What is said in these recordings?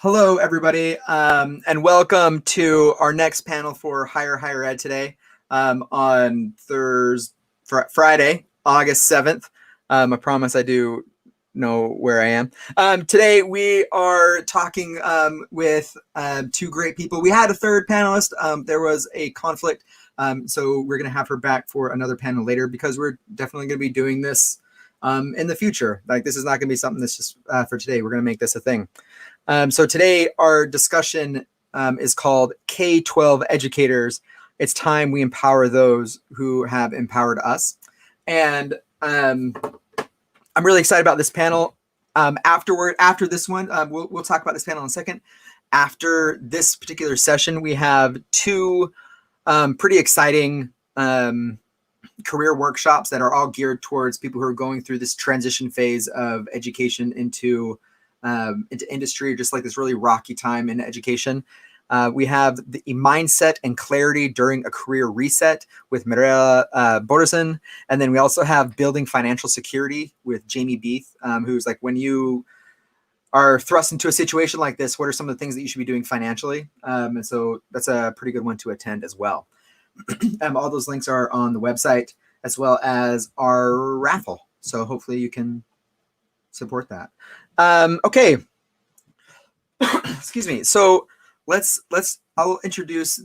Hello, everybody, and welcome to our next panel for Higher Ed today on Friday, August 7th. I promise I do know where I am. Today we are talking with two great people. We had a third panelist. There was a conflict, so we're going to have her back for another panel later because we're definitely going to be doing this in the future. Like, this is not going to be something that's just for today. We're going to make this a thing. So today our discussion is called K-12 Educators. It's time we empower those who have empowered us. And I'm really excited about this panel. After this one, we'll talk about this panel in a second. After this particular session, we have two pretty exciting career workshops that are all geared towards people who are going through this transition phase of education into industry, just like this really rocky time in education. We have the mindset and clarity during a career reset with Mirela Borison. And then we also have building financial security with Jamie Beath, who's like, when you are thrust into a situation like this, what are some of the things that you should be doing financially? And so that's a pretty good one to attend as well. All those links are on the website, as well as our raffle. So hopefully you can support that. Okay. Excuse me. So I'll introduce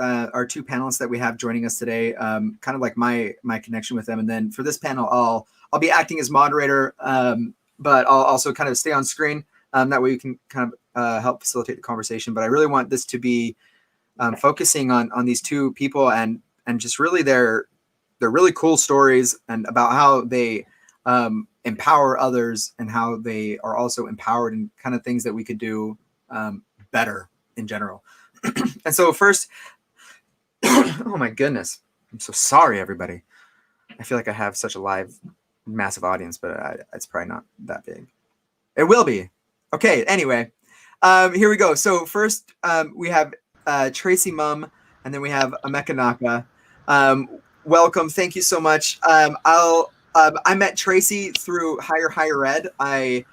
our two panelists that we have joining us today. Kind of like my connection with them, and then for this panel, I'll be acting as moderator, but I'll also kind of stay on screen. That way you can kind of help facilitate the conversation. But I really want this to be focusing on these two people and just really their really cool stories and about how they empower others and how they are also empowered and kind of things that we could do better in general. And so first, oh my goodness, I'm so sorry, everybody. I feel like I have such a live, massive audience, but it's probably not that big. It will be. Okay, anyway, here we go. So first, we have Traci Mumm, and then we have Emeka Nnaka. Welcome. Thank you so much. I met Traci through Higher Ed. I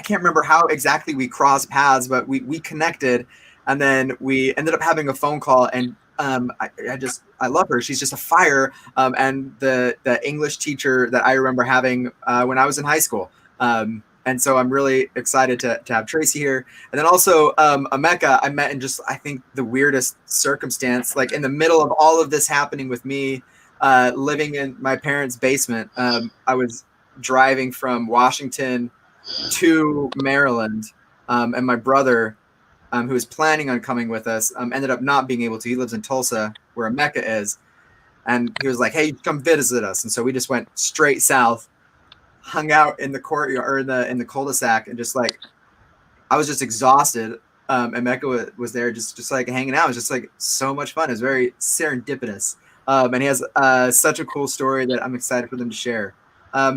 can't remember how exactly we crossed paths, but we connected, and then we ended up having a phone call. And I love her. She's just a fire. And the English teacher that I remember having when I was in high school. And so I'm really excited to have Traci here. And then also Emeka, I met in just, I think, the weirdest circumstance, like in the middle of all of this happening with me, living in my parents' basement. I was driving from Washington to Maryland, and my brother, who was planning on coming with us, ended up not being able to. He lives in Tulsa, where Emeka is, and he was like, "Hey, come visit us." And so we just went straight south, hung out in the courtyard or in the cul-de-sac, and just like, I was just exhausted. Emeka was there, just like hanging out. It was just like so much fun. It was very serendipitous. And he has such a cool story that I'm excited for them to share.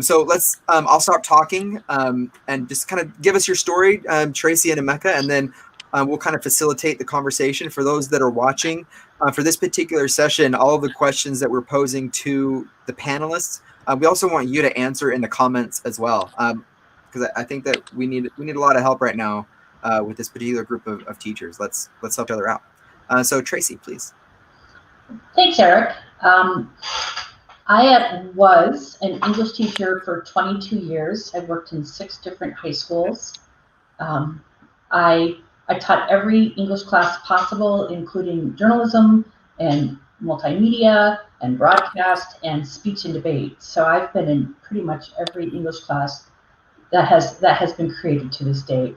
So let's, I'll stop talking and just kind of give us your story, Traci and Emeka, and then we'll kind of facilitate the conversation for those that are watching. For this particular session, all of the questions that we're posing to the panelists, we also want you to answer in the comments as well, because I think that we need a lot of help right now with this particular group of teachers. Let's help each other out. So Traci, please. Thanks, Eric. I was an English teacher for 22 years. I worked in 6 different high schools. I taught every English class possible, including journalism and multimedia and broadcast and speech and debate. So I've been in pretty much every English class that has been created to this date.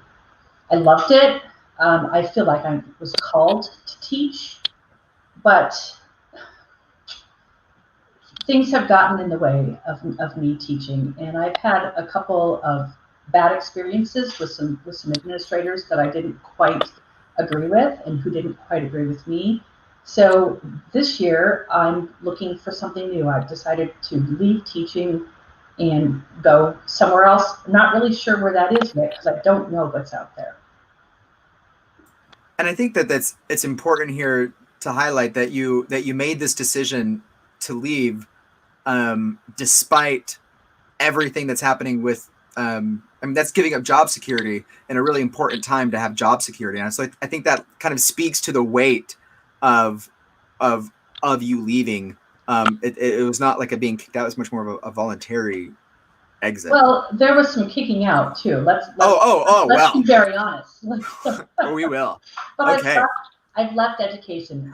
I loved it. I feel like I was called to teach, but things have gotten in the way of me teaching, and I've had a couple of bad experiences with some administrators that I didn't quite agree with and who didn't quite agree with me. So this year I'm looking for something new. I've decided to leave teaching and go somewhere else. I'm not really sure where that is yet because I don't know what's out there. And I think that it's important here to highlight that you made this decision to leave despite everything that's happening with I mean, that's giving up job security in a really important time to have job security. And so I think that kind of speaks to the weight of of you leaving. It was not like a being kicked out; it was much more of a voluntary exit. Well, there was some kicking out too. Let's Well. be very honest. Oh, we will. But Okay. I've left education.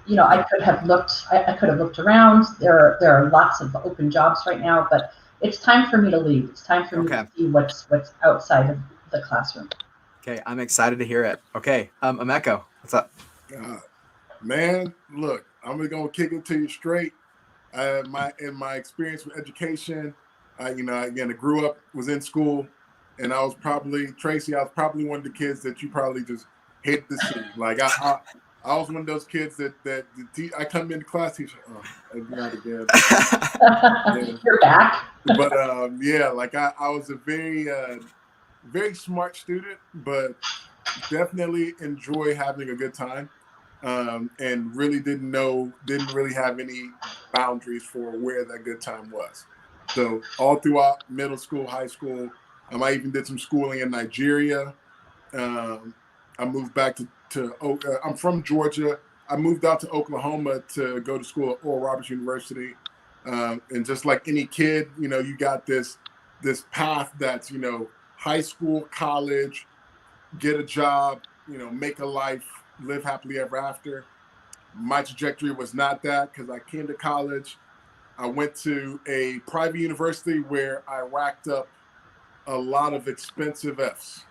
You know, I could have looked. I could have looked around. There are lots of open jobs right now, but it's time for me to leave. It's time for me to see what's outside of the classroom. Okay, I'm excited to hear it. Okay, Emeka, what's up? Man, look, I'm gonna kick it to you straight. In my experience with education, you know, again, I grew up, was in school, and I was probably Traci. I was probably one of the kids that you probably just hated to see. Like I was one of those kids that I come into class, teacher, not again. You're back. But yeah, like I was a very smart student, but definitely enjoy having a good time. And really didn't really have any boundaries for where that good time was. So all throughout middle school, high school, I even did some schooling in Nigeria. I moved back to I'm from Georgia. I moved out to Oklahoma to go to school at Oral Roberts University. And just like any kid, you know, you got this path that's, you know, high school, college, get a job, you know, make a life, live happily ever after. My trajectory was not that, because I came to college. I went to a private university where I racked up a lot of expensive Fs.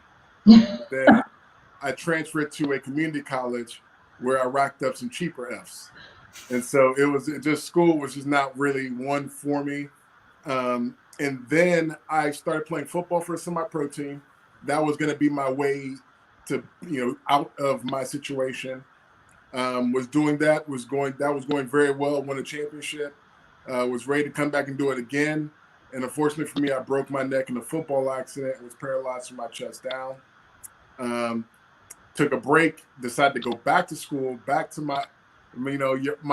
Then I transferred to a community college where I racked up some cheaper Fs. And so school was just not really one for me. And then I started playing football for a semi-pro team. That was going to be my way to, you know, out of my situation. Was doing that, was going very well, won a championship, was ready to come back and do it again. And unfortunately for me, I broke my neck in a football accident and was paralyzed from my chest down. Took a break, decided to go back to school, back to my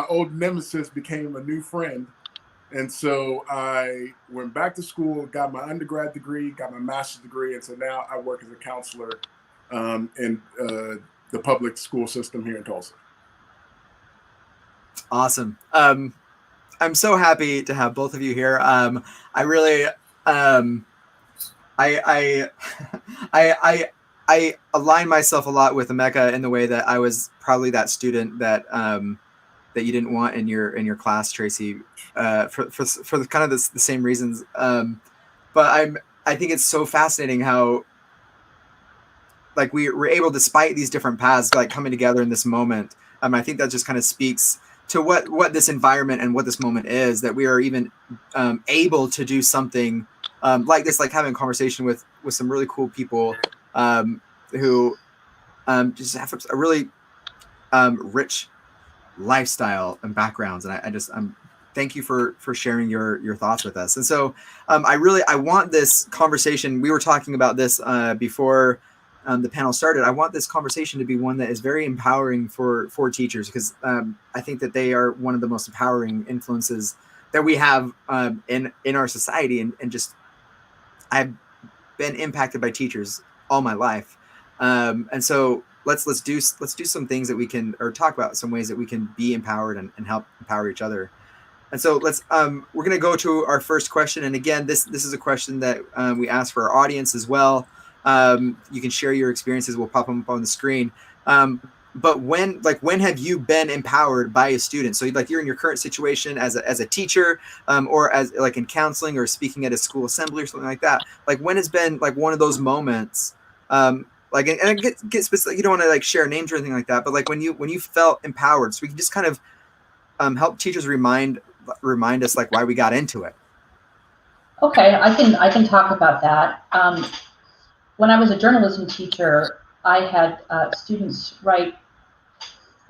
old nemesis became a new friend. And so I went back to school, got my undergrad degree, got my master's degree. And so now I work as a counselor in the public school system here in Tulsa. Awesome. I'm so happy to have both of you here. I really, I align myself a lot with Emeka in the way that I was probably that student that that you didn't want in your class, Traci, for kind of the same reasons. But I think it's so fascinating how, like, we're able, despite these different paths, like coming together in this moment. I think that just kind of speaks to what this environment and what this moment is, that we are even able to do something like this, like having a conversation with some really cool people who just have a really rich lifestyle and backgrounds. And I'm thank you for sharing your thoughts with us. And so I want this conversation, we were talking about this before the panel started. I want this conversation to be one that is very empowering for teachers, because I think that they are one of the most empowering influences that we have in our society. And just, I've been impacted by teachers all my life. And so let's do some things that we can, or talk about some ways that we can be empowered and help empower each other. And so we're going to go to our first question. And again, this is a question that we ask for our audience as well. You can share your experiences. We'll pop them up on the screen. But when have you been empowered by a student? So you're in your current situation as a teacher, or as like in counseling or speaking at a school assembly or something like that. Like, when has been like one of those moments, and get specific, you don't want to like share names or anything like that, but like when you felt empowered, so we can just kind of help teachers remind us like why we got into it. Okay, I can talk about that. When I was a journalism teacher, I had students write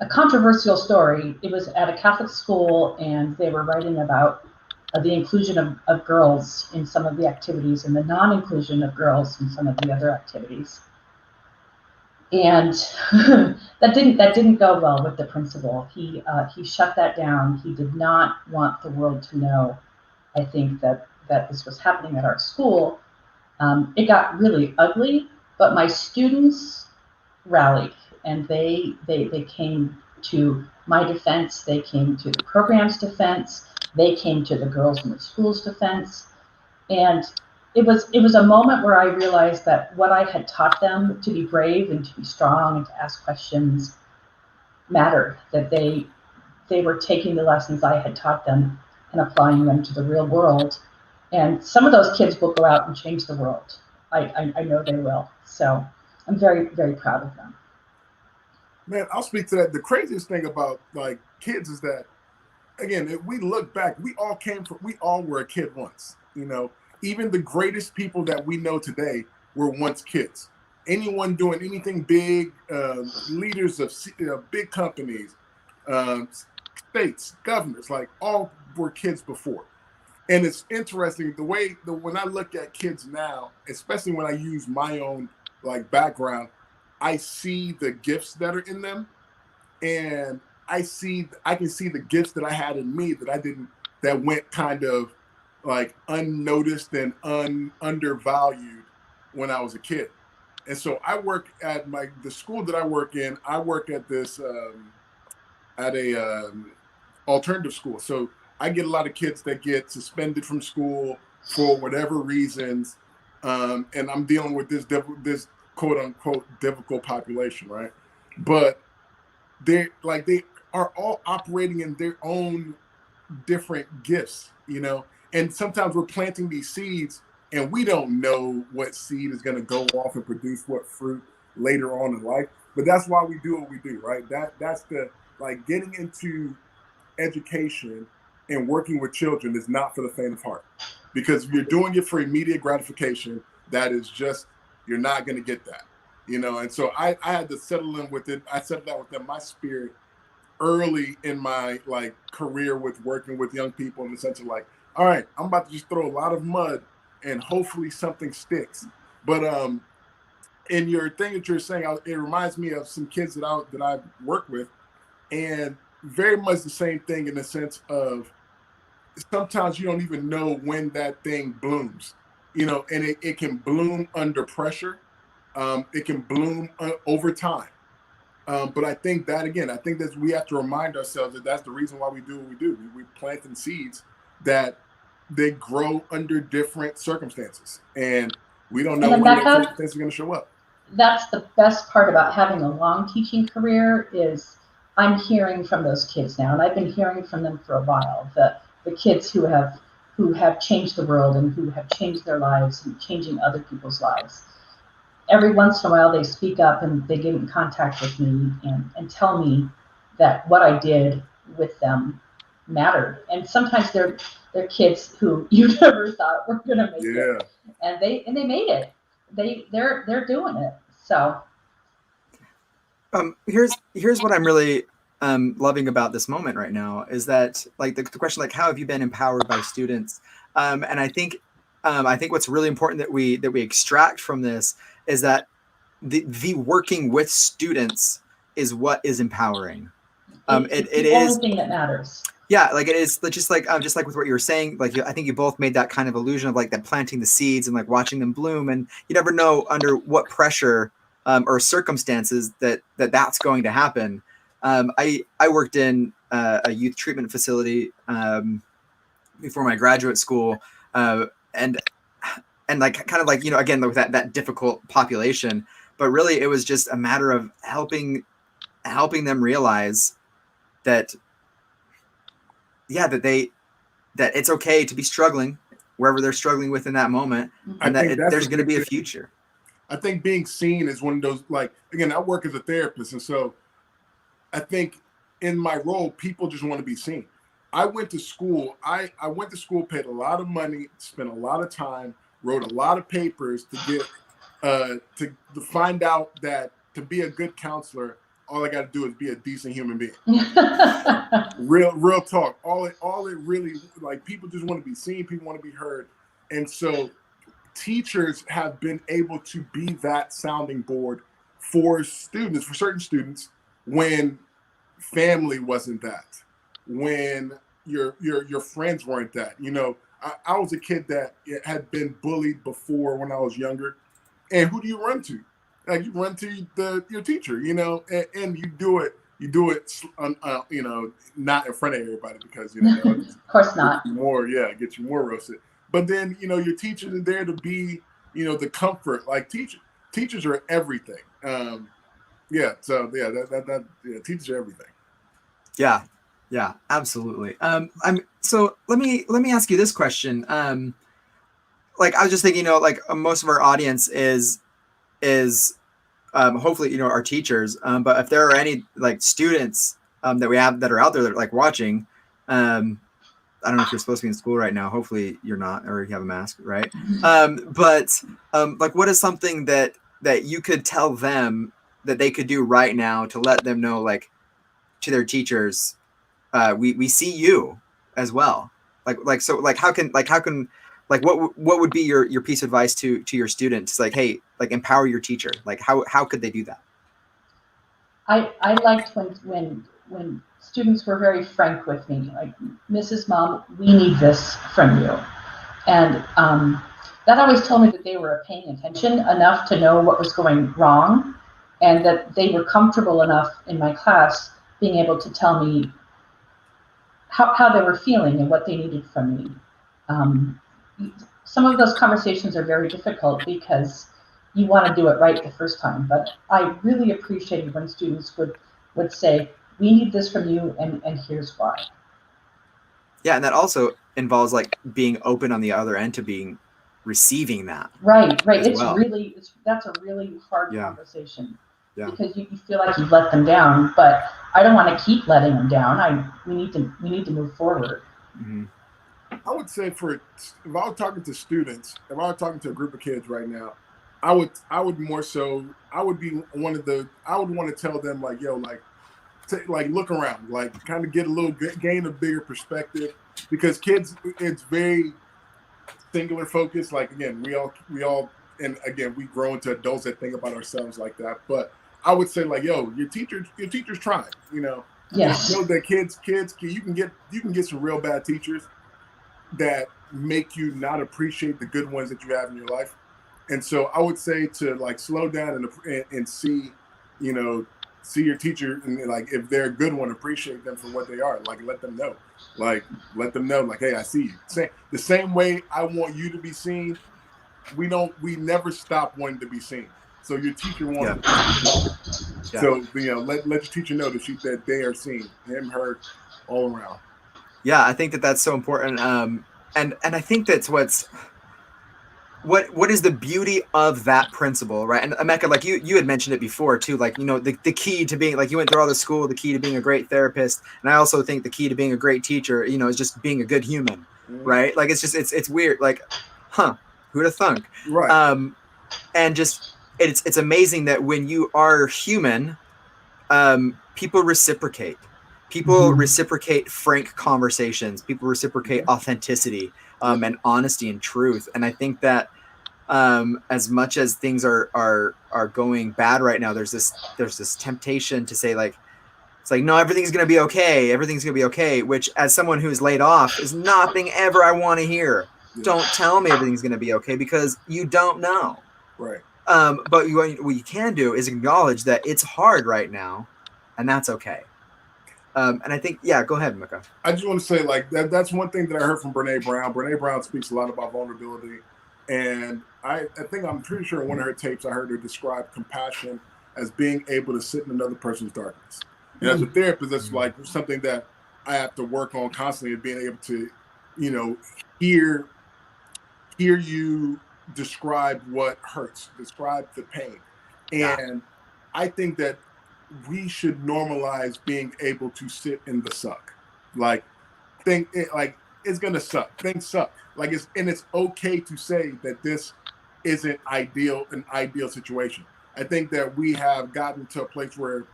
a controversial story. It was at a Catholic school, and they were writing about the inclusion of girls in some of the activities and the non-inclusion of girls in some of the other activities. And that didn't go well with the principal. He shut that down. He did not want the world to know, I think, that this was happening at our school. It got really ugly, but my students rallied, and they came to my defense. They came to the program's defense. They came to the girls in the school's defense. And it was a moment where I realized that what I had taught them, to be brave and to be strong and to ask questions, mattered. That they were taking the lessons I had taught them and applying them to the real world. And some of those kids will go out and change the world. I know they will. So I'm very, very proud of them. Man, I'll speak to that. The craziest thing about like kids is that, again, if we look back, we all were a kid once. You know, even the greatest people that we know today were once kids. Anyone doing anything big, leaders of big companies, states, governors, like all were kids before. And it's interesting when I look at kids now, especially when I use my own like background, I see the gifts that are in them, and I can see the gifts that I had in me that went kind of like unnoticed and undervalued when I was a kid. And so I work at the school that I work in. I work at this at a alternative school. So I get a lot of kids that get suspended from school for whatever reasons, and I'm dealing with this quote unquote difficult population, right? But they are all operating in their own different gifts, you know. And sometimes we're planting these seeds, and we don't know what seed is going to go off and produce what fruit later on in life. But that's why we do what we do, right? That's the like getting into education and working with children is not for the faint of heart, because if you're doing it for immediate gratification, that is just, you're not going to get that, you know. And so I had to settle in with it. I settled that within my spirit early in my like career with working with young people, in the sense of like, all right, I'm about to just throw a lot of mud and hopefully something sticks. But in your thing that you're saying, it reminds me of some kids that I work with, and very much the same thing in the sense of sometimes you don't even know when that thing blooms, you know, and it can bloom under pressure. It can bloom over time. But I think that we have to remind ourselves that that's the reason why we do what we do. We plant in seeds that they grow under different circumstances, and we don't know And when those Nnaka, circumstances are going to show up. that's the best part about having a long teaching career is I'm hearing from those kids now, and I've been hearing from them for a while. The kids who have changed the world and who have changed their lives and changing other people's lives. Every once in a while they speak up and they get in contact with me and tell me that what I did with them mattered. And sometimes they're kids who you never thought were gonna make it. And they made it. They're doing it. So here's what I'm really loving about this moment right now is that like the question, like, how have you been empowered by students? And I think what's really important that we extract from this is that the working with students is what is empowering. it's the only thing that matters. Yeah, like it is just like with what you were saying, like I think you both made that kind of illusion of like that planting the seeds and like watching them bloom, and you never know under what pressure or circumstances that's going to happen. I worked in a youth treatment facility before my graduate school, and like kind of like, you know, again with that difficult population, but really it was just a matter of helping them realize that that it's okay to be struggling wherever they're struggling with in that moment, and that there's going to be a future. I think being seen is one of those, like, again, I work as a therapist, and so I think in my role, people just want to be seen. I went to school. I went to school, paid a lot of money, spent a lot of time, wrote a lot of papers to get to find out that to be a good counselor, all I got to do is be a decent human being. Real talk. All it really, like, people just want to be seen. People want to be heard, and so teachers have been able to be that sounding board for students, for certain students, when family wasn't that, when your friends weren't that. You know, I was a kid that had been bullied before when I was younger. And who do you run to? Like you run to your teacher, you know, and you do it, you know, not in front of everybody because, you know, Of course not. Get you more roasted. But then, you know, your teachers are there to be, you know, the comfort. Like teachers are everything. Teachers are everything. Yeah, absolutely. So let me ask you this question. Like I was just thinking, you know, like most of our audience is hopefully, you know, our teachers. But if there are any like students that we have that are out there that are like watching, I don't know if you're supposed to be in school right now. Hopefully you're not, or you have a mask, right? But like, what is something that you could tell them that they could do right now to let them know, like, to their teachers, we see you as well. Like how can what would be your piece of advice to your students? Like, hey, like empower your teacher. Like how could they do that? I liked when students were very frank with me, like, Mrs. Mumm, we need this from you. And that always told me that they were paying attention enough to know what was going wrong, and that they were comfortable enough in my class being able to tell me how they were feeling and what they needed from me. Some of those conversations are very difficult because you want to do it right the first time, but I really appreciated when students would say, we need this from you, and here's why. Yeah, and that also involves like being open on the other end to being receiving that. Right. It's well. really that's a really hard conversation. Yeah. Because you feel like you've let them down, but I don't want to keep letting them down. We need to move forward. Mm-hmm. I would say if I was talking to students, if I was talking to a group of kids right now, I would more so, I would want to tell them like, yo, like look around, like kind of gain a bigger perspective, because kids, it's very singular focused. Like, again, we all, and again, we grow into adults that think about ourselves like that. But I would say like, yo, your teacher's trying, you know. Yes. You know that kids, you can get some real bad teachers that make you not appreciate the good ones that you have in your life. And so I would say to like slow down and see, you know, see your teacher, and like if they're a good one, appreciate them for what they are. Like let them know, like hey, I see you. The same way I want you to be seen. We never stop wanting to be seen. So your teacher wants to be seen. So, you know, let your teacher know that they are seen, him, her, all around. Yeah, I think that's so important. And I think that's what is the beauty of that principle, right? And Emeka, like you had mentioned it before too, like, you know, the key to being, like, you went through all the school, the key to being a great therapist. And I also think the key to being a great teacher, you know, is just being a good human, right? Like, it's just, it's weird. Like, who'd have thunk? Right. And just, it's amazing that when you are human, people reciprocate. People reciprocate frank conversations. People reciprocate authenticity, and honesty and truth. And I think that as much as things are going bad right now, there's this temptation to say, like, it's like, no, everything's gonna be okay. Everything's gonna be okay. Which, as someone who's laid off, is nothing ever I want to hear. Yeah. Don't tell me everything's gonna be okay, because you don't know. Right. But what you can do is acknowledge that it's hard right now, and that's okay. And I think, go ahead, Emeka. I just want to say, like, that's one thing that I heard from Brene Brown. Brene Brown speaks a lot about vulnerability. And I think, I'm pretty sure in one of her tapes, I heard her describe compassion as being able to sit in another person's darkness. And as a therapist, that's like something that I have to work on constantly, of being able to, you know, hear you describe what hurts, describe the pain. And I think that we should normalize being able to sit in the suck. Like, it's gonna suck. Things suck. Like, it's okay to say that this isn't an ideal situation. I think that we have gotten to a place where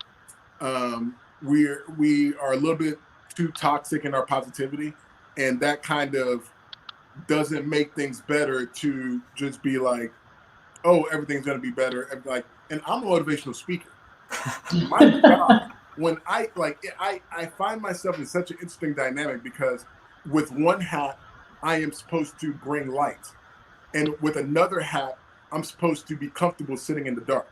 we are a little bit too toxic in our positivity, and that kind of doesn't make things better to just be like, oh, everything's gonna be better. And I'm a motivational speaker. My job, when I find myself in such an interesting dynamic, because with one hat, I am supposed to bring light. And with another hat, I'm supposed to be comfortable sitting in the dark.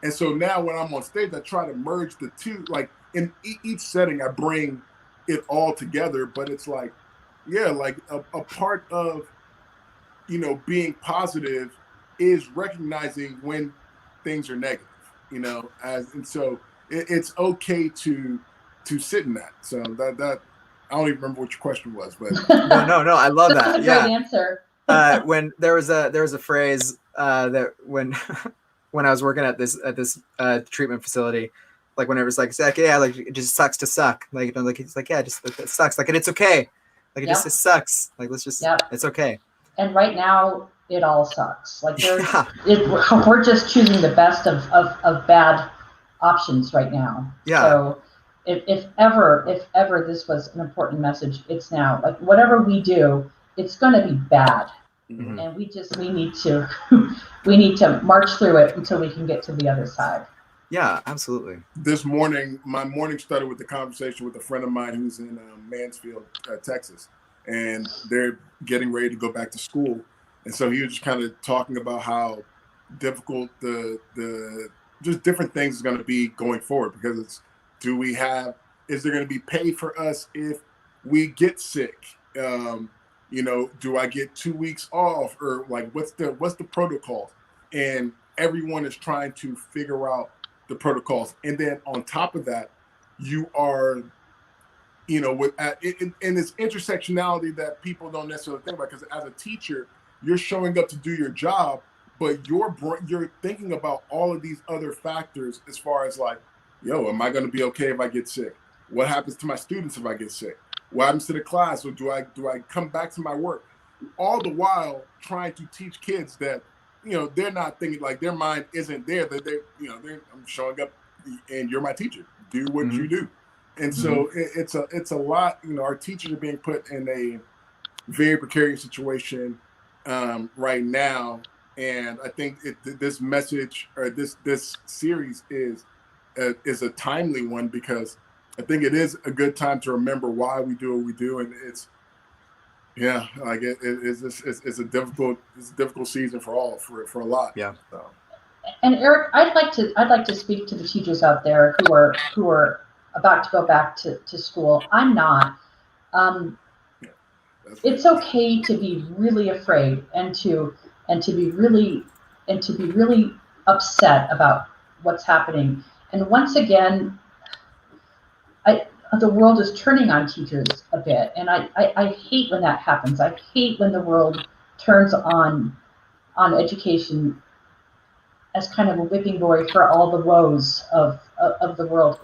And so now when I'm on stage, I try to merge the two. Like in each setting, I bring it all together. But it's like, yeah, like a part of, being positive is recognizing when things are negative, and so it's okay to sit in that. So that I don't even remember what your question was, but no, I love that. That's a great answer. When there was a phrase that when when I was working at this treatment facility, like whenever it's like yeah, like it just sucks to suck, like like it's like yeah, just it sucks, like, and it's okay, like it just sucks, like let's just it's okay. And right now it all sucks. Like Yeah. we're just choosing the best of bad options right now. Yeah. So if ever this was an important message, it's now. Like whatever we do, it's going to be bad. Mm-hmm. And we need to march through it until we can get to the other side. Yeah, absolutely. This morning, my morning started with a conversation with a friend of mine who's in Mansfield, Texas, and they're getting ready to go back to school. And so he was just kind of talking about how difficult the just different things is going to be going forward, because it's, is there going to be pay for us if we get sick? Do I get 2 weeks off, or like what's the protocol? And everyone is trying to figure out the protocols. And then on top of that, you are, with and this intersectionality that people don't necessarily think about, because as a teacher, you're showing up to do your job, but you're thinking about all of these other factors as far as like, am I going to be okay if I get sick? What happens to my students if I get sick? What happens to the class? Or do I come back to my work? All the while trying to teach kids that, they're not thinking, like their mind isn't there, that I'm showing up and you're my teacher. Do what mm-hmm. you do. And so it's a lot, our teachers are being put in a very precarious situation right now. And I think this message, or this series is a timely one, because I think it is a good time to remember why we do what we do. And it's a difficult season for a lot. Yeah. So. And Eric, I'd like to speak to the teachers out there who are about to go back to school. I'm not. It's okay to be really afraid and to be really upset about what's happening. And once again, the world is turning on teachers a bit, and I hate when that happens. I hate when the world turns on education as kind of a whipping boy for all the woes of the world.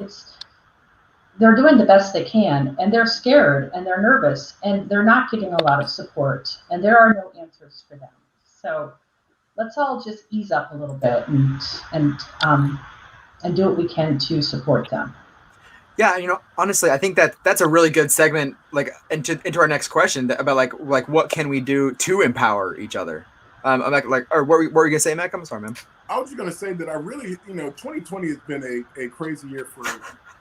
They're doing the best they can, and they're scared and they're nervous, and they're not getting a lot of support, and there are no answers for them. So let's all just ease up a little bit and do what we can to support them. Yeah, honestly, I think that's a really good segment, like into our next question about like what can we do to empower each other. Or what were you gonna say, Emeka? I'm sorry, man. I was just gonna say that I really, 2020 has been a crazy year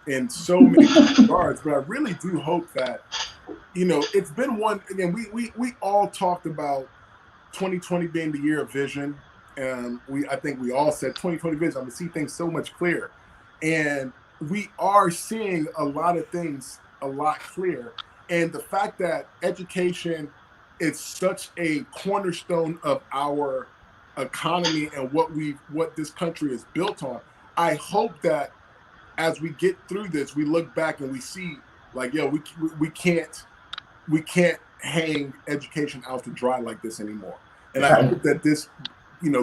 in so many regards, but I really do hope that, it's been one. Again, we all talked about 2020 being the year of vision, and I think we all said 2020 vision. I'm gonna see things so much clearer, and we are seeing a lot of things a lot clearer. And the fact that education is such a cornerstone of our economy and what this country is built on, I hope that as we get through this, we look back and we see like, we can't hang education out to dry like this anymore. And I hope that this,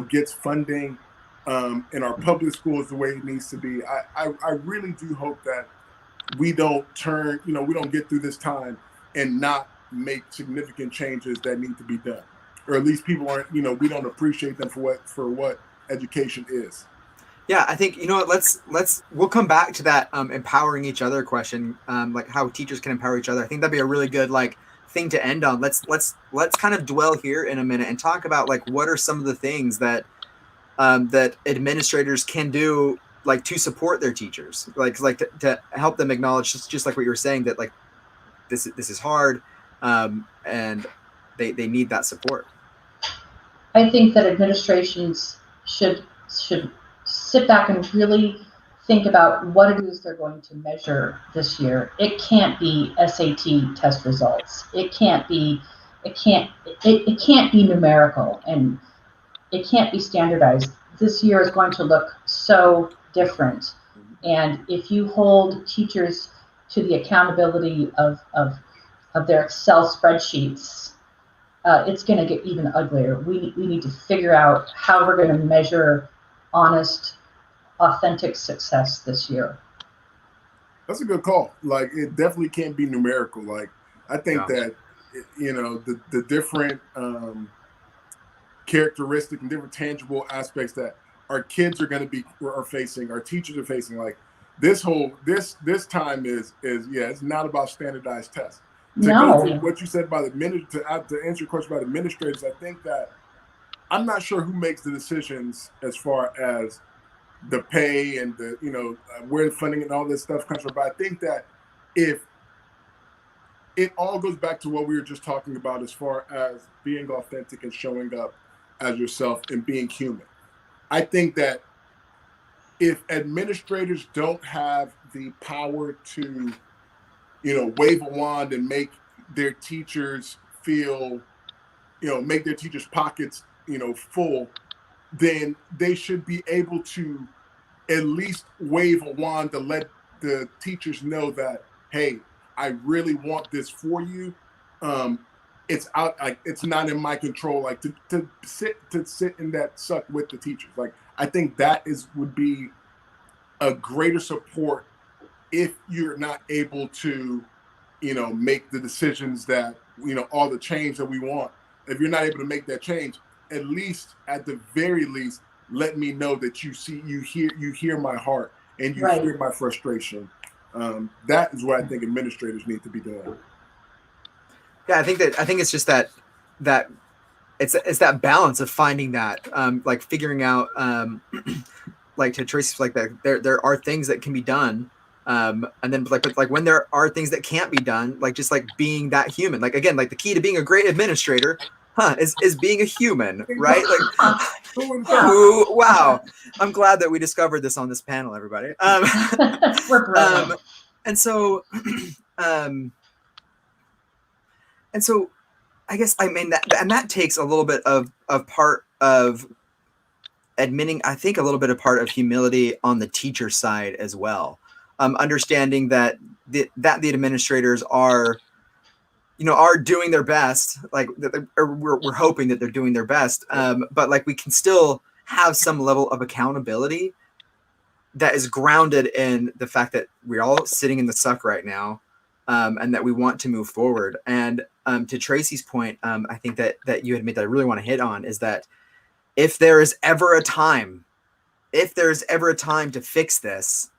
gets funding in our public schools the way it needs to be. I really do hope that we don't we don't get through this time and not make significant changes that need to be done, or at least people aren't, we don't appreciate them for what education is. Yeah, I think we'll come back to that empowering each other question, like how teachers can empower each other. I think that'd be a really good thing to end on. Let's kind of dwell here in a minute and talk about what are some of the things that that administrators can do to support their teachers, to help them acknowledge just like what you were saying, that this is hard, and they need that support. I think that administrations should sit back and really think about what it is they're going to measure this year. It can't be SAT test results. It can't be numerical, and it can't be standardized. This year is going to look so different. And if you hold teachers to the accountability of their Excel spreadsheets, it's going to get even uglier. We need to figure out how we're going to measure honest, authentic success this year. That's a good call. Like, it definitely can't be numerical. Like, I think that, you know, the different characteristic and different tangible aspects that our kids are facing, our teachers are facing, like this time is it's not about standardized tests. To go to what you said about to answer your question about administrators, I think that I'm not sure who makes the decisions as far as the pay and the, you know, where the funding and all this stuff comes from. But I think that if it all goes back to what we were just talking about as far as being authentic and showing up as yourself and being human. I think that if administrators don't have the power to, you know, wave a wand and make their teachers feel, you know, make their teachers' pockets, you know, full, then they should be able to at least wave a wand to let the teachers know that, hey, I really want this for you. It's out, like, it's not in my control, like to sit in that suck with the teachers. Like, I think that would be a greater support if you're not able to, you know, make the decisions that, you know, all the change that we want. If you're not able to make that change, at the very least, let me know that you hear my heart and you hear my frustration. That is what I think administrators need to be doing. Yeah, I think it's just that it's that balance of finding that, like figuring out, like to Tracy's, like that there are things that can be done, and then like when there are things that can't be done, like just like being that human. Like, again, like the key to being a great administrator, is being a human, right? Like, ooh, wow, I'm glad that we discovered this on this panel, everybody. We're brilliant. And so I guess, I mean, that takes a little bit of part of admitting, I think, a little bit of part of humility on the teacher side as well. Understanding that the administrators are, you know, are doing their best, like we're hoping that they're doing their best. But like, we can still have some level of accountability that is grounded in the fact that we're all sitting in the suck right now. And that we want to move forward. And to Tracy's point, I think that you had made that I really want to hit on is that if there is ever a time to fix this,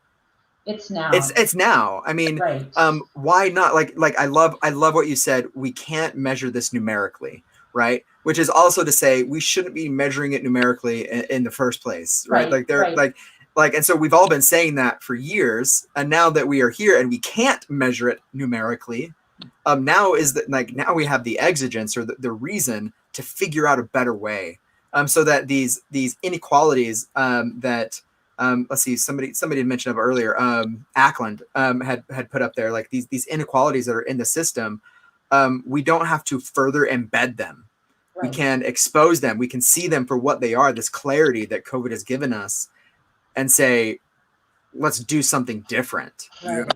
it's now. It's now. I mean, why not? Like I love what you said. We can't measure this numerically, right? Which is also to say we shouldn't be measuring it numerically in the first place, right? Like, and so we've all been saying that for years, and now that we are here and we can't measure it numerically, now we have the exigence or the reason to figure out a better way, so that these inequalities that let's see, somebody had mentioned of earlier, Ackland had put up there, like these inequalities that are in the system, we don't have to further embed them. We can expose them. We can see them for what they are. This clarity that COVID has given us. And say, let's do something different. Right.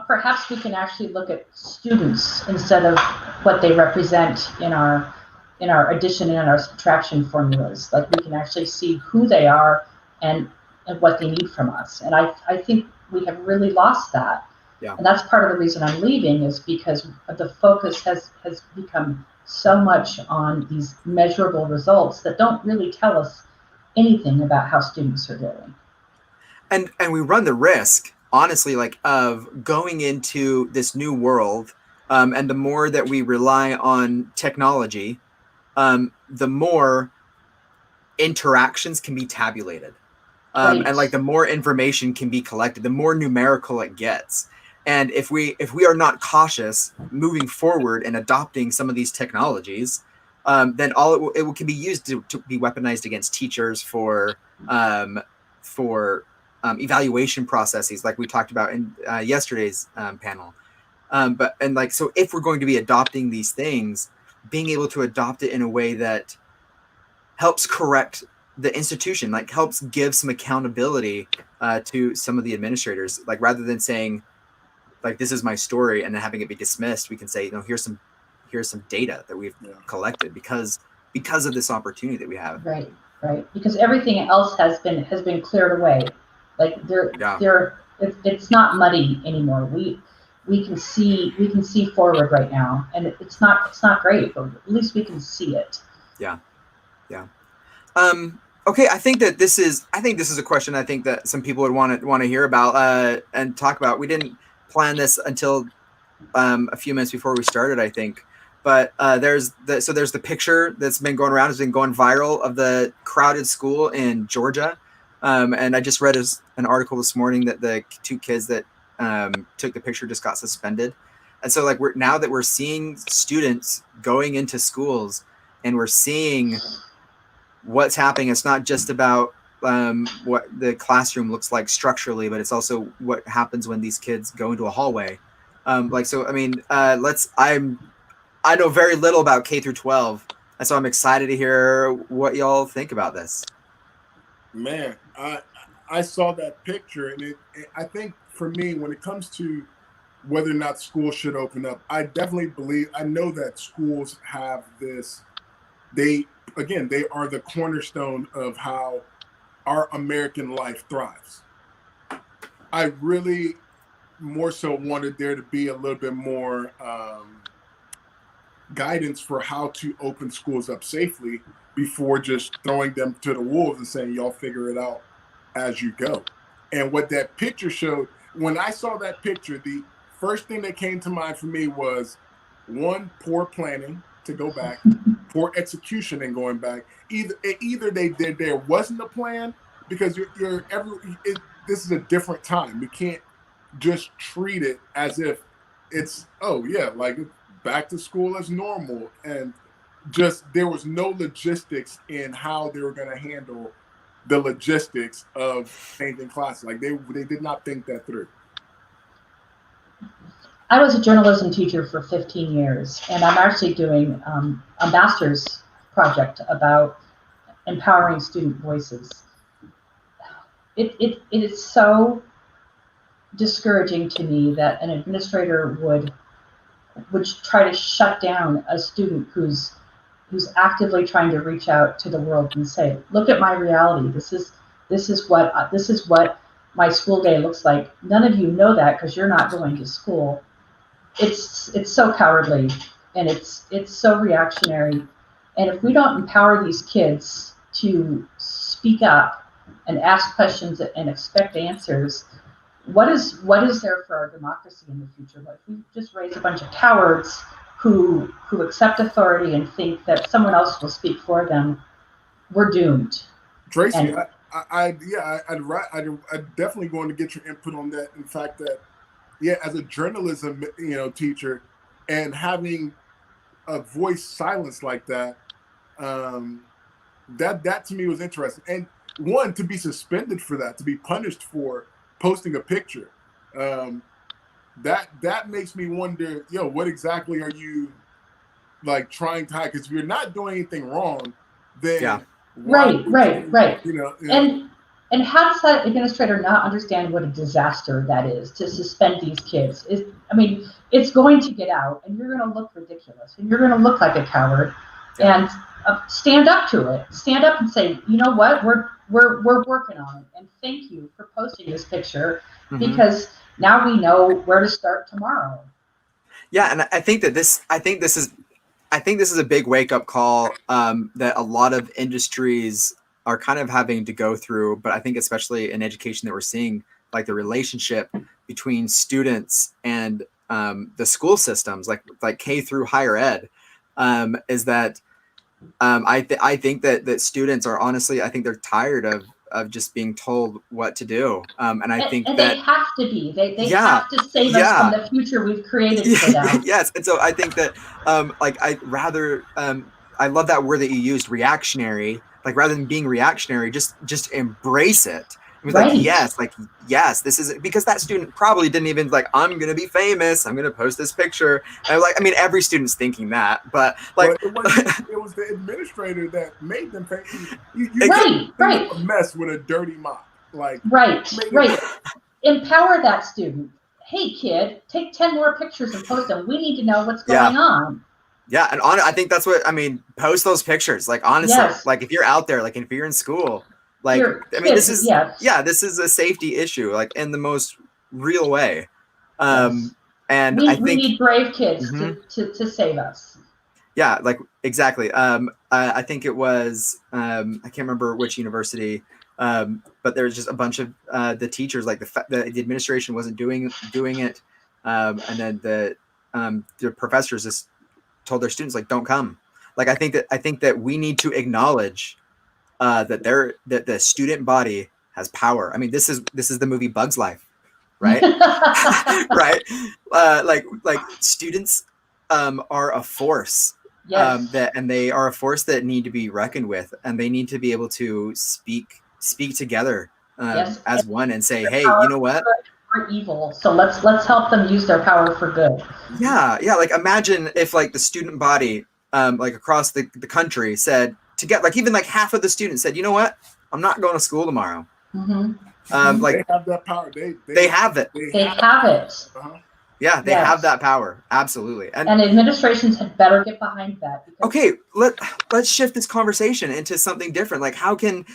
Perhaps we can actually look at students instead of what they represent in our addition and our subtraction formulas. Like, we can actually see who they are and what they need from us. And I think we have really lost that. Yeah. And that's part of the reason I'm leaving, is because the focus has become so much on these measurable results that don't really tell us anything about how students are doing. And we run the risk, honestly, like, of going into this new world, and the more that we rely on technology, the more interactions can be tabulated, and like the more information can be collected, the more numerical it gets. And if we are not cautious moving forward and adopting some of these technologies, then it can be used to be weaponized against teachers for evaluation processes, like we talked about in yesterday's panel. So if we're going to be adopting these things, being able to adopt it in a way that helps correct the institution, like helps give some accountability to some of the administrators, like rather than saying, like, this is my story and then having it be dismissed, we can say, here's some data that we've collected because of this opportunity that we have. Right. Because everything else has been cleared away. Like it's not muddy anymore. We can see forward right now, and it's not great, but at least we can see it. Yeah. Okay, I think this is a question I think that some people would want to hear about and talk about. We didn't plan this until a few minutes before we started, I think. But there's the picture that's been going around, has been going viral, of the crowded school in Georgia. And I just read an article this morning that the 2 kids that took the picture just got suspended. And so, like, now that we're seeing students going into schools and we're seeing what's happening, it's not just about what the classroom looks like structurally, but it's also what happens when these kids go into a hallway. I know very little about K-12, and so I'm excited to hear what y'all think about this. Man, I saw that picture, and I think for me, when it comes to whether or not schools should open up, I definitely I know that schools have this. They are the cornerstone of how our American life thrives. I really more so wanted there to be a little bit more guidance for how to open schools up safely before just throwing them to the wolves and saying, y'all figure it out as you go. And what that picture showed, when I saw that picture, the first thing that came to mind for me was, one, poor planning, to go back, poor execution and going back. Either there wasn't a plan, because this is a different time. We can't just treat it as if it's, like back to school as normal, and just there was no logistics in how they were going to handle the logistics of changing classes. Like they did not think that through. I was a journalism teacher for 15 years, and I'm actually doing a master's project about empowering student voices. It is so discouraging to me that an administrator would try to shut down a student who's actively trying to reach out to the world and say, look at my reality. This is what my school day looks like. None of you know that because you're not going to school. It's so cowardly, and it's so reactionary. And if we don't empower these kids to speak up and ask questions and expect answers, what is there for our democracy in the future? Like, we just raise a bunch of cowards who accept authority and think that someone else will speak for them. We're doomed. Traci, I'm definitely going to get your input on that. In fact, that as a journalism teacher, and having a voice silenced like that, that to me was interesting. And one, to be suspended for that, to be punished for posting a picture, that makes me wonder, what exactly are you like trying to hide? Because if you're not doing anything wrong, then right. And how does that administrator not understand what a disaster that is to suspend these kids? It's going to get out, and you're going to look ridiculous, and you're going to look like a coward. And stand up to it. Stand up and say, you know what, we're working on it, and thank you for posting this picture, because now we know where to start tomorrow. Yeah, and I think this is a big wake up call that a lot of industries are kind of having to go through, but I think especially in education that we're seeing, like the relationship between students and the school systems, like K through higher ed, is that I think that students are honestly, I think they're tired of just being told what to do. And I think and that they have to be. They yeah, have to save us from the future we've created for them. yes. And so I think that like I love that word that you used, reactionary. Like rather than being reactionary, just embrace it. It was Right. like yes, this is because that student probably didn't even like, I'm gonna be famous, I'm gonna post this picture. And like, I mean, every student's thinking that, but like it was the administrator that made them famous. You Right. a mess with a dirty mop. Like Right. Empower that student. Hey kid, take 10 more pictures and post them. We need to know what's going on. Yeah, and I think that's what I mean. Post those pictures. Like honestly, Yes. like if you're out there, like if you're in school, like I mean, this is this is a safety issue, like in the most real way. And I think we need brave kids to save us. Yeah, like exactly. I think it was I can't remember which university, but there was just a bunch of the teachers, like the administration wasn't doing it, and then the professors just told their students like, don't come. Like I think that we need to acknowledge that the student body has power. I mean, this is the movie Bug's Life, right? Right. Like students are a force. Yes. And they are a force that need to be reckoned with, and they need to be able to speak together as one and say, hey, you know what? We're evil, so let's help them use their power for good. Yeah. Like imagine if like the student body like across the country said to get like even like half of the students said, you know what? I'm not going to school tomorrow. Like they have that power. They have it. They have it. Yeah, they have that power. Absolutely. And administrations had better get behind that. Okay, let's shift this conversation into something different. Like how can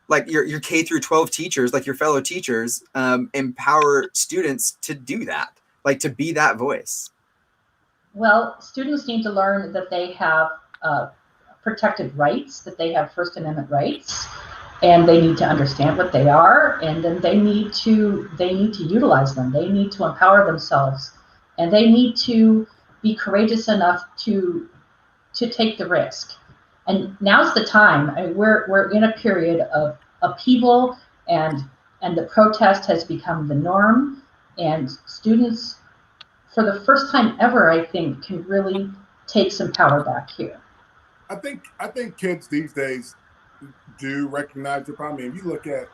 like your K-12 teachers, like your fellow teachers, empower students to do that, like to be that voice? Well, students need to learn that they have protected rights, that they have First Amendment rights, and they need to understand what they are, and then they need to utilize them. They need to empower themselves, and they need to be courageous enough to take the risk. And now's the time. We're in a period of upheaval, and the protest has become the norm, and students, for the first time ever, I think, can really take some power back here. I think kids these days do recognize the problem. I mean, if you look at,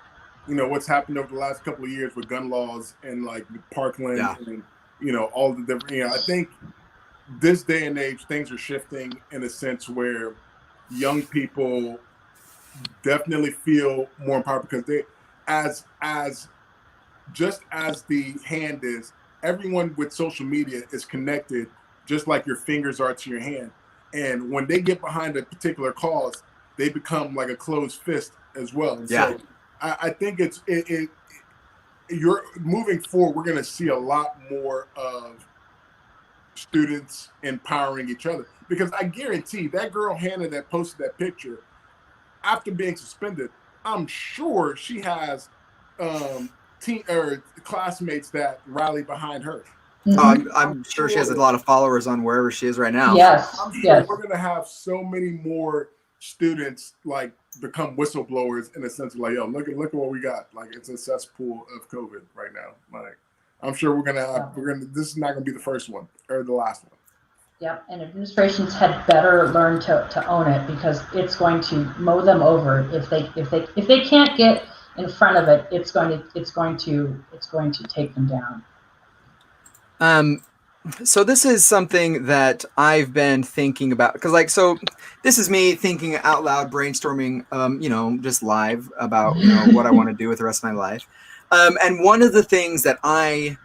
what's happened over the last couple of years with gun laws and like Parkland and, all the different, I think this day and age, things are shifting in a sense where young people definitely feel more empowered because they, as just as the hand is, everyone with social media is connected just like your fingers are to your hand. And when they get behind a particular cause, they become like a closed fist as well. And so I think you're moving forward, we're going to see a lot more of students empowering each other, because I guarantee that girl Hannah that posted that picture, after being suspended, I'm sure she has classmates that rally behind her. I'm sure she has a lot of followers on wherever she is right now. Yes, I'm sure we're going to have so many more students like become whistleblowers in a sense of like, yo, look at what we got. Like it's a cesspool of COVID right now. Like I'm sure this is not going to be the first one or the last one. Yep, and administrations had better learn to own it, because it's going to mow them over if they can't get in front of it. It's going to take them down. So this is something that I've been thinking about, because so this is me thinking out loud, brainstorming, just live about, what I want to do with the rest of my life. And one of the things that I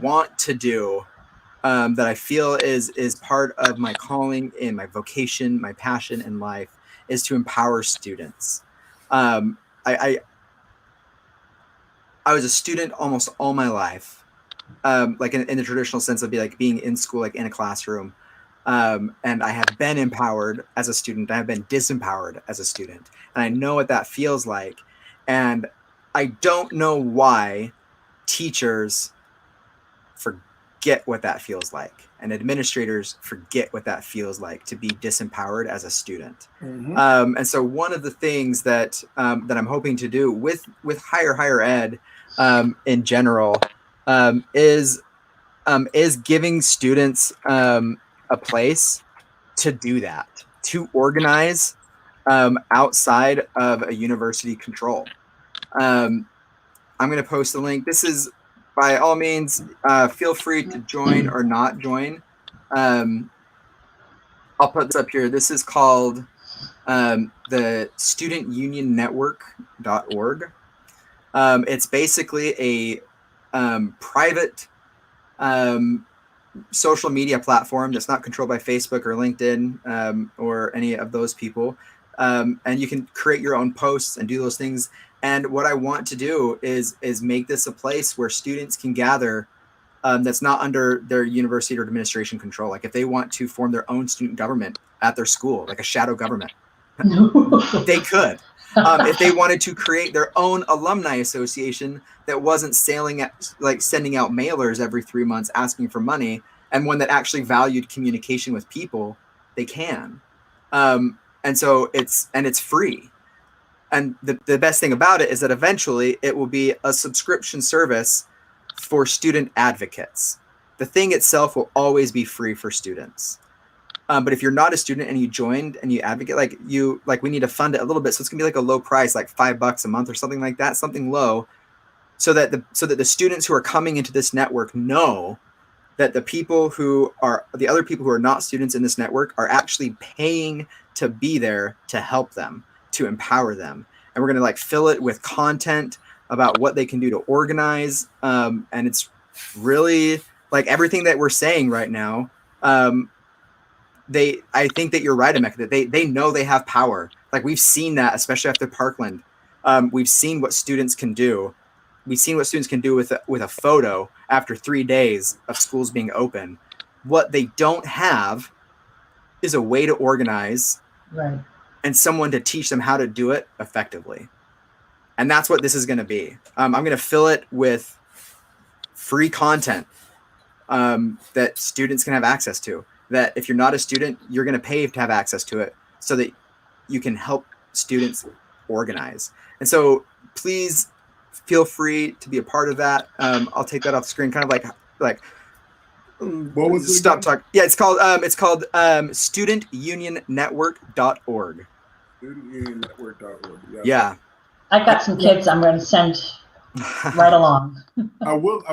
want to do, that I feel is part of my calling and my vocation, my passion in life, is to empower students. I was a student almost all my life. Like in the traditional sense of being in school, like in a classroom. And I have been empowered as a student. I have been disempowered as a student. And I know what that feels like. And I don't know why teachers forget what that feels like, and administrators forget what that feels like to be disempowered as a student. And so one of the things that that I'm hoping to do with higher ed in general is giving students a place to do that, to organize outside of a university control. I'm going to post a link. This is, by all means, feel free to join or not join. I'll put this up here. This is called the StudentUnionNetwork.org. It's basically a private social media platform that's not controlled by Facebook or LinkedIn or any of those people. And you can create your own posts and do those things. And what I want to do is make this a place where students can gather that's not under their university or administration control. Like if they want to form their own student government at their school, like a shadow government, they could. If they wanted to create their own alumni association that wasn't sending out mailers every 3 months asking for money, and one that actually valued communication with people, they can. And so it's free. And the best thing about it is that eventually it will be a subscription service for student advocates. The thing itself will always be free for students. But if you're not a student and you joined and you advocate, we need to fund it a little bit. So it's gonna be like a low price, like $5 a month or something like that, something low, so that the students who are coming into this network know that the other people who are not students in this network are actually paying to be there to help them, to empower them. And we're gonna fill it with content about what they can do to organize. And it's really like everything that we're saying right now. I think that you're right, Emeka, that they know they have power. Like we've seen that, especially after Parkland. We've seen what students can do. We've seen what students can do with a photo after 3 days of schools being open. What they don't have is a way to organize, right, and someone to teach them how to do it effectively. And that's what this is going to be. I'm going to fill it with free content that students can have access to. That if you're not a student, you're going to pay to have access to it so that you can help students organize. And so please feel free to be a part of that. I'll take that off the screen, kind of like what was it stop again? talk. Yeah, it's called StudentUnionNetwork.org. StudentUnionNetwork.org. Yeah. I've got some kids I'm going to send right along. I will.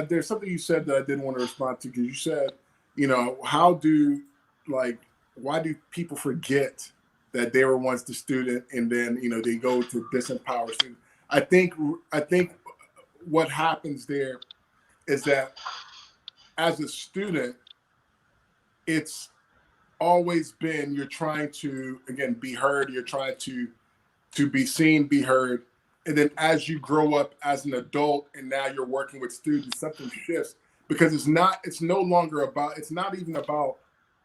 There's something you said that I didn't want to respond to, because you said, why do people forget that they were once the student and then, they go to disempower students? I think what happens there is that as a student, it's always been, you're trying to, again, be heard. You're trying to be seen, be heard. And then as you grow up as an adult and now you're working with students, something shifts, because it's not even about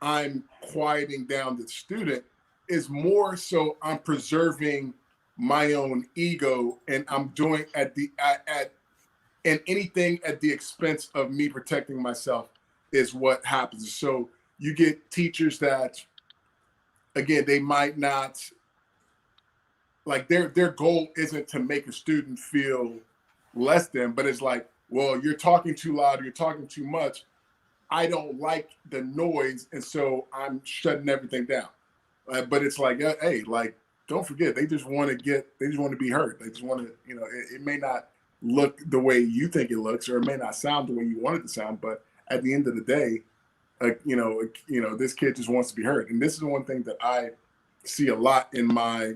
I'm quieting down the student. It's more so I'm preserving my own ego, and I'm doing and anything at the expense of me protecting myself is what happens. So you get teachers that, again, they might not, like their goal isn't to make a student feel less than, but it's like, well, you're talking too loud, you're talking too much. I don't like the noise, and so I'm shutting everything down. But it's like, hey, don't forget, they just want to be heard. They just want to, it may not look the way you think it looks, or it may not sound the way you want it to sound, but at the end of the day, this kid just wants to be heard. And this is one thing that I see a lot in my,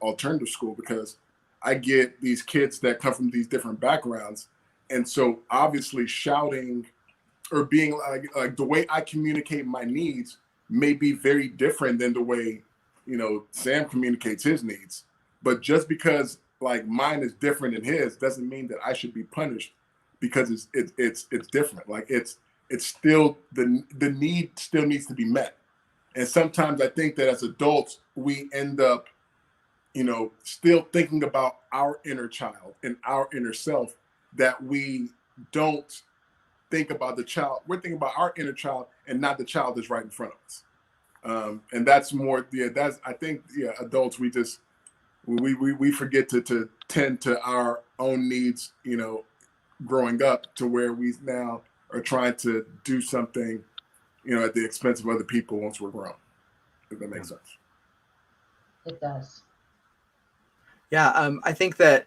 alternative school, because I get these kids that come from these different backgrounds. And so obviously shouting or being like the way I communicate my needs may be very different than the way, Sam communicates his needs. But just because mine is different than his doesn't mean that I should be punished because it's different. Like it's still the need still needs to be met. And sometimes I think that as adults, we end up, still thinking about our inner child and our inner self, that we don't think about the child. We're thinking about our inner child and not the child that's right in front of us. And that's more, I think, adults, we forget to tend to our own needs, growing up, to where we now are trying to do something, at the expense of other people once we're grown, if that makes sense. It does. Yeah, I think the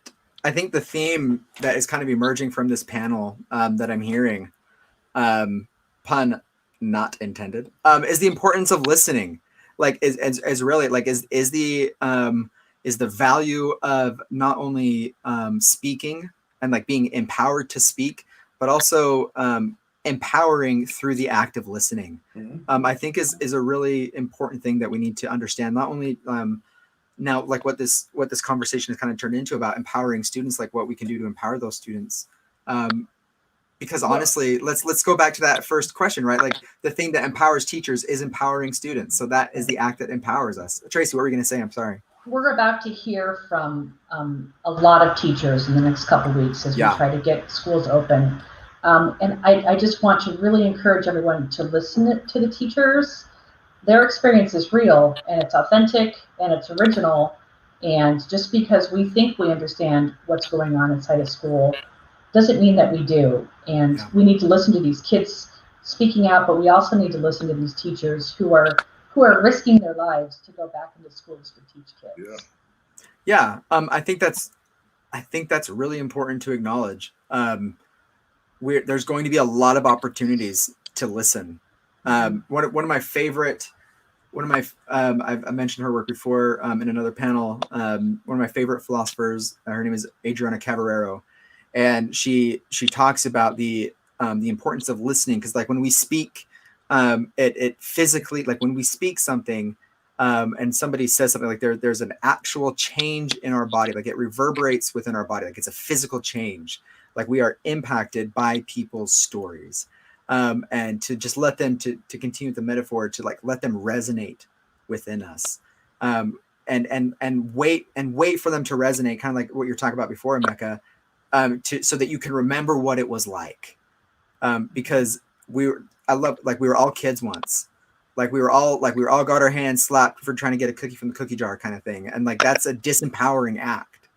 theme that is kind of emerging from this panel, that I'm hearing, pun not intended, is the importance of listening. Like, is really like is the value of not only speaking and like being empowered to speak, but also empowering through the act of listening. I think is a really important thing that we need to understand. Not only now, like what this conversation has kind of turned into about empowering students, like what we can do to empower those students. Because honestly, let's go back to that first question, right? Like the thing that empowers teachers is empowering students. So that is the act that empowers us. Traci, what were you going to say? I'm sorry. We're about to hear from a lot of teachers in the next couple of weeks as we try to get schools open. And I just want to really encourage everyone to listen to the teachers. Their experience is real, and it's authentic, and it's original. And just because we think we understand what's going on inside a school doesn't mean that we do. And we need to listen to these kids speaking out, but we also need to listen to these teachers who are risking their lives to go back into schools to teach kids. I think that's really important to acknowledge. There's going to be a lot of opportunities to listen. One of my favorite, I've mentioned her work before in another panel. One of my favorite philosophers, her name is Adriana Cavarero, and she talks about the importance of listening, because like when we speak, it physically, like when we speak something, and somebody says something, like there's an actual change in our body, like it reverberates within our body, like it's a physical change, like we are impacted by people's stories. And to just let them to continue the metaphor, to like let them resonate within us, and wait for them to resonate, kind of like what you're talking about before, Emeka, so that you can remember what it was like, because we were all kids once, like we were all got our hands slapped for trying to get a cookie from the cookie jar kind of thing, and like that's a disempowering act.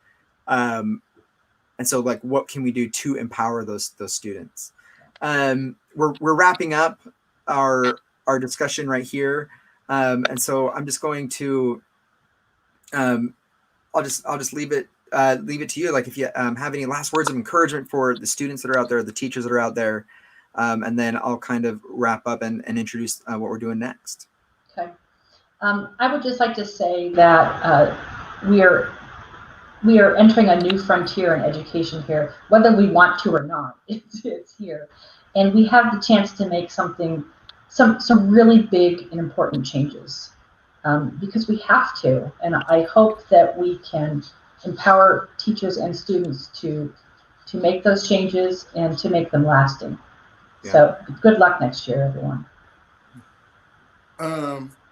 And so like what can we do to empower those students? We're wrapping up our discussion right here, and so I'm just going to I'll just leave it to you. Like if you have any last words of encouragement for the students that are out there, the teachers that are out there, and then I'll kind of wrap up and introduce what we're doing next. Okay, I would just like to say that we are entering a new frontier in education here, whether we want to or not. It's here, and we have the chance to make some really big and important changes, because we have to. And I hope that we can empower teachers and students to make those changes and to make them lasting. So good luck next year, everyone.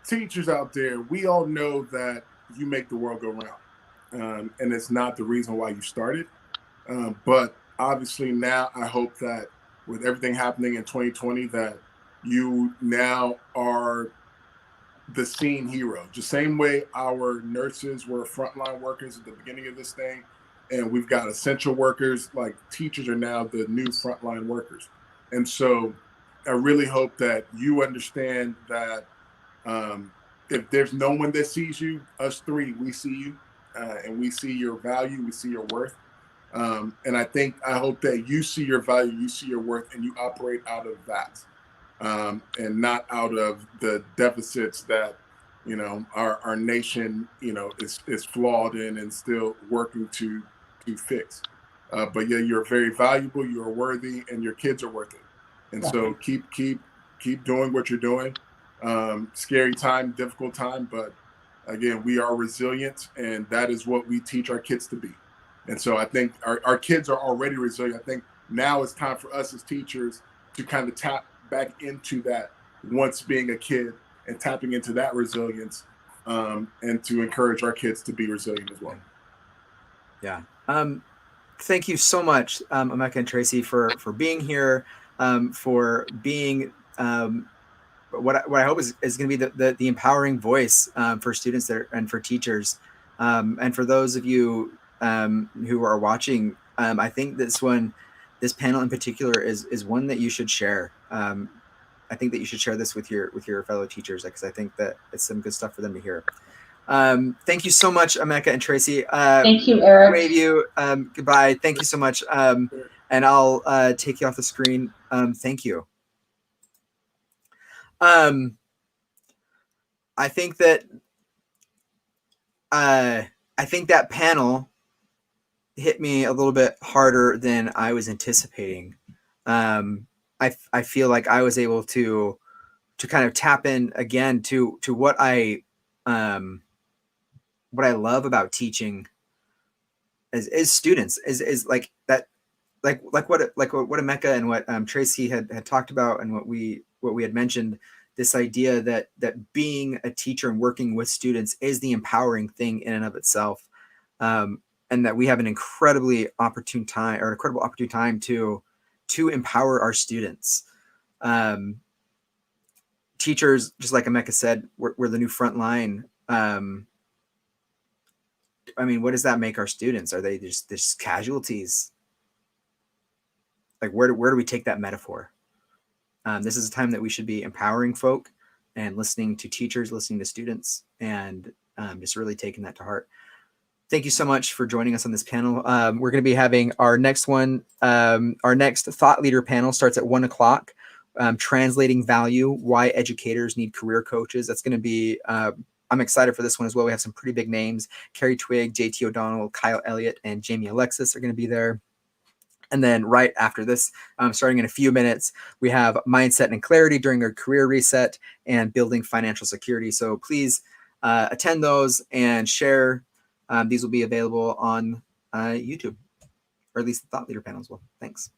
Teachers out there, we all know that you make the world go round. And it's not the reason why you started. But obviously now I hope that with everything happening in 2020, that you now are the scene hero. The same way our nurses were frontline workers at the beginning of this thing, and we've got essential workers, like teachers are now the new frontline workers. And so I really hope that you understand that if there's no one that sees you, us three, we see you. And we see your value, we see your worth. And I hope that you see your value, you see your worth, and you operate out of that, and not out of the deficits that, our nation, is flawed in and still working to fix. But yeah, you're very valuable, you're worthy, and your kids are worth it. And so keep doing what you're doing. Scary time, difficult time, but again, we are resilient, and that is what we teach our kids to be. And so I think our kids are already resilient. I think now it's time for us as teachers to kind of tap back into that once being a kid and tapping into that resilience, and to encourage our kids to be resilient as well. Yeah. Thank you so much, Emeka and Traci, for being here. for being what I hope is going to be the empowering voice for students there and for teachers. And for those of you who are watching, I think this panel in particular is one that you should share. I think that you should share this with your fellow teachers, because I think that it's some good stuff for them to hear. Thank you so much, Emeka and Traci. Thank you, Eric. Wave you goodbye. Thank you so much. And I'll take you off the screen. Thank you. I think that panel hit me a little bit harder than I was anticipating. I feel like I was able to kind of tap in again to what I love about teaching as students is like that, like what Emeka and what Traci had talked about, and what we had mentioned, this idea that being a teacher and working with students is the empowering thing in and of itself. And that we have an incredible opportune time to empower our students. Teachers, just like Emeka said, we're the new front line. I mean, what does that make our students? Are they just casualties? Like, where do we take that metaphor? This is a time that we should be empowering folk and listening to teachers, listening to students, and just really taking that to heart. Thank you so much for joining us on this panel. We're going to be having our next one. Our next thought leader panel starts at 1 o'clock. Translating value: why educators need career coaches. That's going to be. I'm excited for this one as well. We have some pretty big names: Carrie Twigg, JT O'Donnell, Kyle Elliott, and Jamie Alexis are going to be there. And then right after this, starting in a few minutes, we have mindset and clarity during our career reset and building financial security. So please attend those and share. These will be available on YouTube, or at least the thought leader panel as well. Thanks.